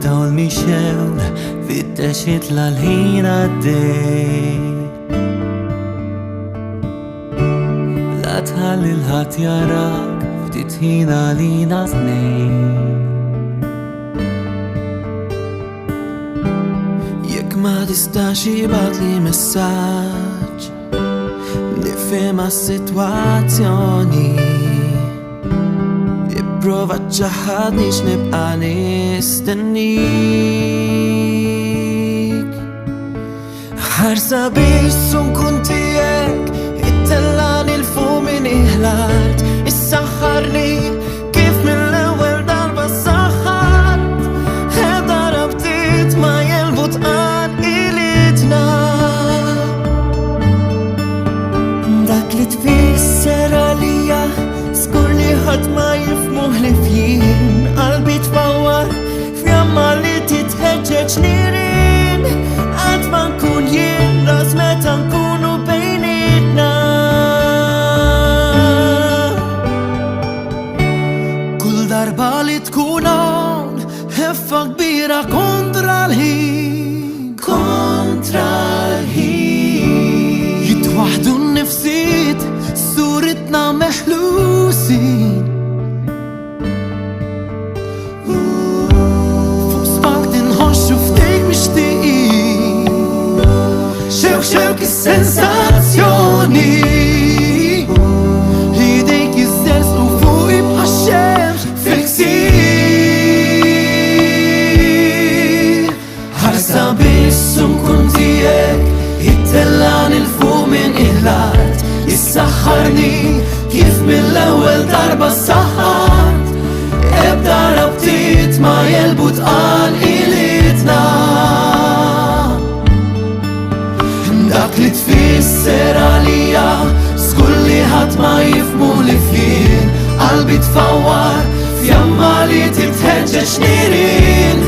id-dawl mixew fit-texit l-ħin għaddej La tħalli l-ħadd jarak ftit ħin għalina tnejn Jekk ma tistax jibgħatli messaġġ nifhem għas-sitwazzjoni Prova ċaħadni x'nibqa' nistennik Ħarsa biex nkun tiegħek it-tellani l-fuq min iħlart Issaħħarni kif mill-ewwel darba saħħart Ħedha rabtiet ma jelbu tqal ilitna Dak li tfisser għalija Skur li ħadd ma jifmuh li f'jien Qalbi tfawwar f'jamma li titħeġġeġ nirien Qatt ma nkun jien ras meta nkunu bejnietna Kull darba li tkun hawn ħeffa kbira kontra l-ħin Kontra l-ħin Jitwaħdu n-nifsiet suritna meħlusin Fuq sbak tinħoxxu f'dik mixtieqin Xewk is-sensazzjoni Idejk jiżżelżqu fuqi bħal xemx fil-ksir Ħarsa biss nkun tiegħek it-tellani l-fuq min iħlart Issaħħarni kif mill-ewwel darba saħħart Ebda rabtiet ma jelbu tqal ilitna Dak li tfisser għalija Żgur li ħadd ma jifmuh li fien Qalbi tfawwar f'jamma li titħeġġeġ nirien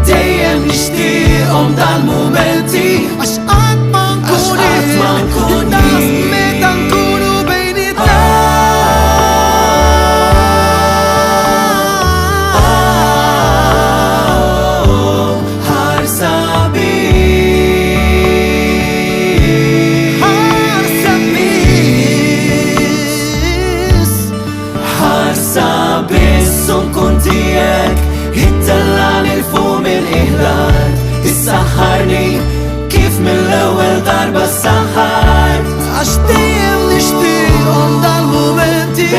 Dejjem nixtieqhom dal-mumenti Għax qatt ma nkun meta nkunu bejnietna Ħarsa biss nkun tiegħek it-tellani l-fuq min iħlart Issaħħarni kif mill-ewwel darba saħħart Għax dejjem nixtieqhom dal-mumenti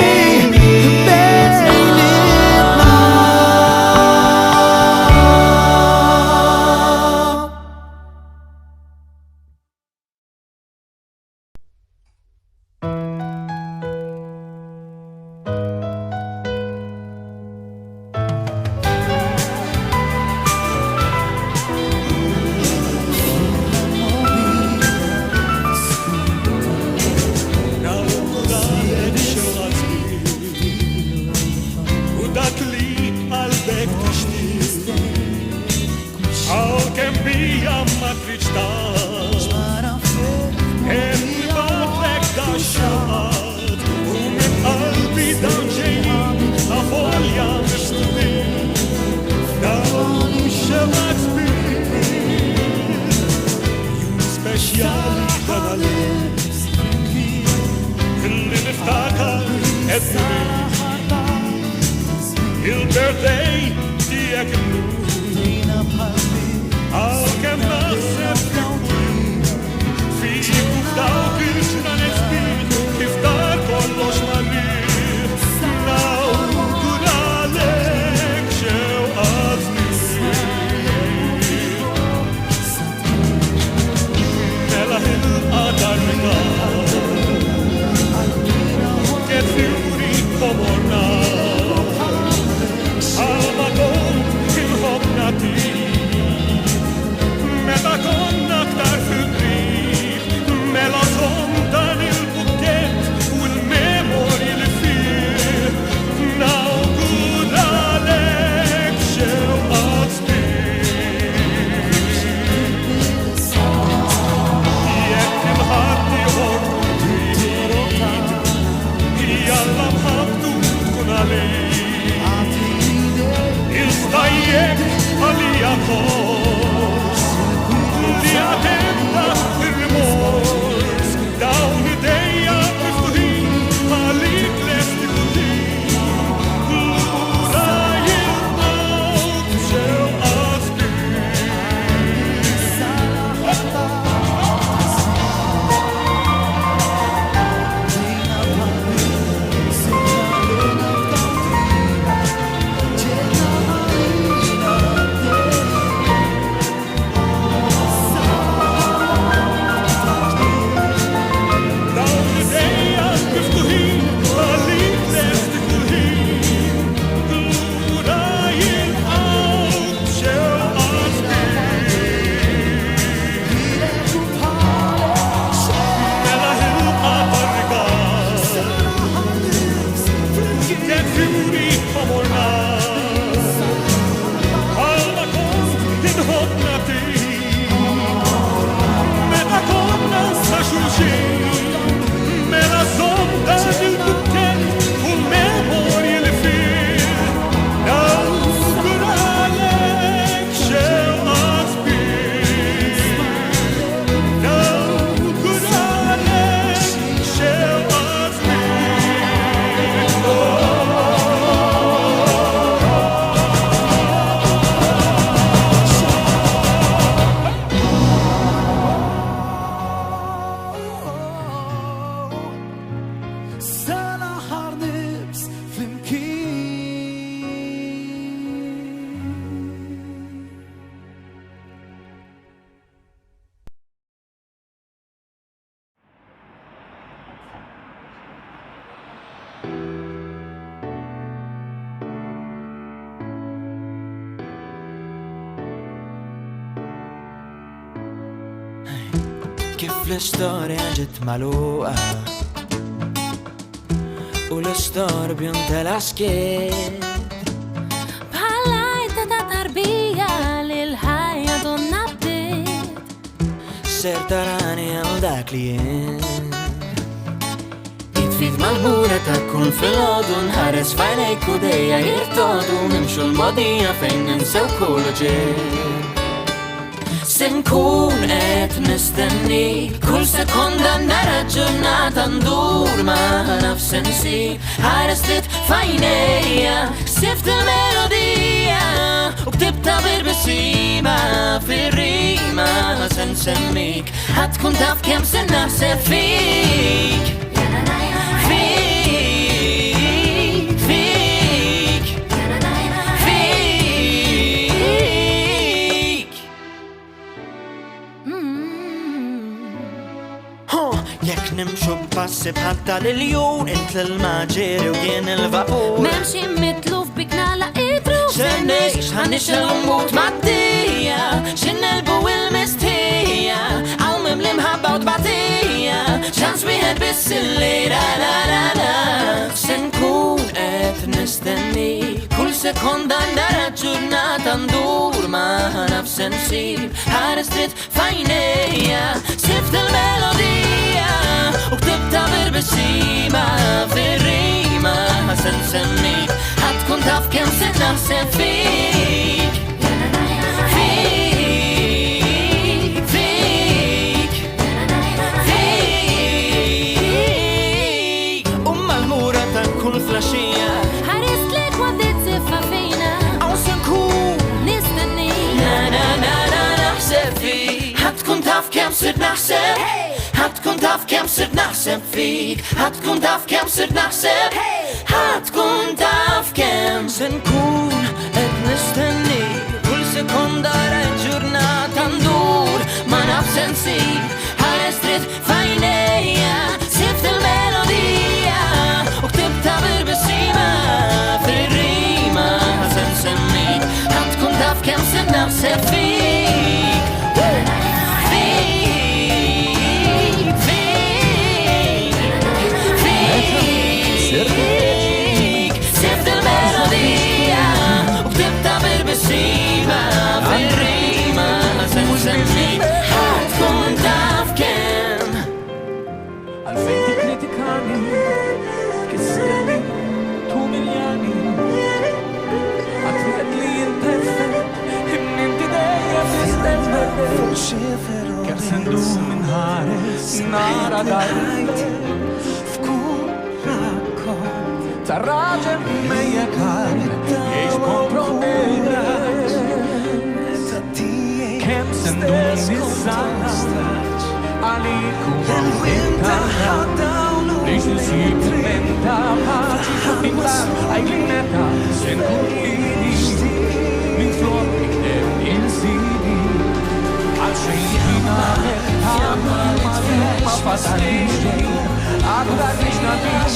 Il-birthday tijak Għal-kem naħseb Fik u f'dawk il-ġranet Kif dar kollox marriħ Nawguralek xewqatni Mela il-qadar rigal Get fjuri komorna Alma kont kif l-istorja ġiet magħluqa u l-istorbju ntela skiet. Bħalajta ta' tarbija li l-ħajja donna bdiet. Ser tarani għal dak li jien jitfid mal-mura ta' kull fil-ħodu nħares fajnejk u dejja jirtodu nimxu l-modija fejn ninsew kull ġien. Se nkun qed nistenni kull sekonda nara ġurnata ndur ma' nafsi nsib ħares trid f'għajnejja sift il-melodija u ktibta birbisima fir-rima se nsemmik ħatkun taf kemm se naħseb fik. Jek nimxu passi bħatta l-jun int l-maġeri u jien il-vapur Memxi mitluf bikna la idru Xennex ħannix l-mut maddija Xennelbu il-mistija Għalmim l-imħabba u tbatija ċans wieħed biss il-lejra la Senkun qed nistenni kull sekonda nara ġurnata ndur ma' nafsi nsib ħares trid f'għajnejja sift il-melodija u ktibta birbisima fir-rima se nsemmik ħatkun taf kemm se naħseb fik. Mal-mura ta' kull flaxija ħares lek waddit siffa fejna għaw se nkun nistenni naħseb fik ħatkun taf kemm sirt naħseb ħatkun taf kemm sirt naħseb fik ħatkun taf kemm sirt naħseb ħatkun taf kemm se nkun qed nistenni kull sekonda rajt ġurnata ndur ma nafsi nsib ħares trid f'għajnejja sift il-melodija u ktibta birbisima fir-rima se nsemmik ħatkun taf kemm sirt naħseb fik. Sift il-melodija u ktibta birbisima fir-rima se nsemmik ħatkun taf kemm. Għalfejn tikkritikani, kisserni, tumiljani Għatret li jinterfet, imninti dejja fl-istess Kem sendu minn ħares, nara dajt F'kull rakkont, ta' raġel mejjek ħaret Jiex kompromejt Kem sendu nissanat Għalik u għal-intaħat Lejx nsib menta paċi Inqlar għajlineta sen kullini Min flok ikdem il-sidi Għal-xejn għamel ma fatalix Għadda għadix nadix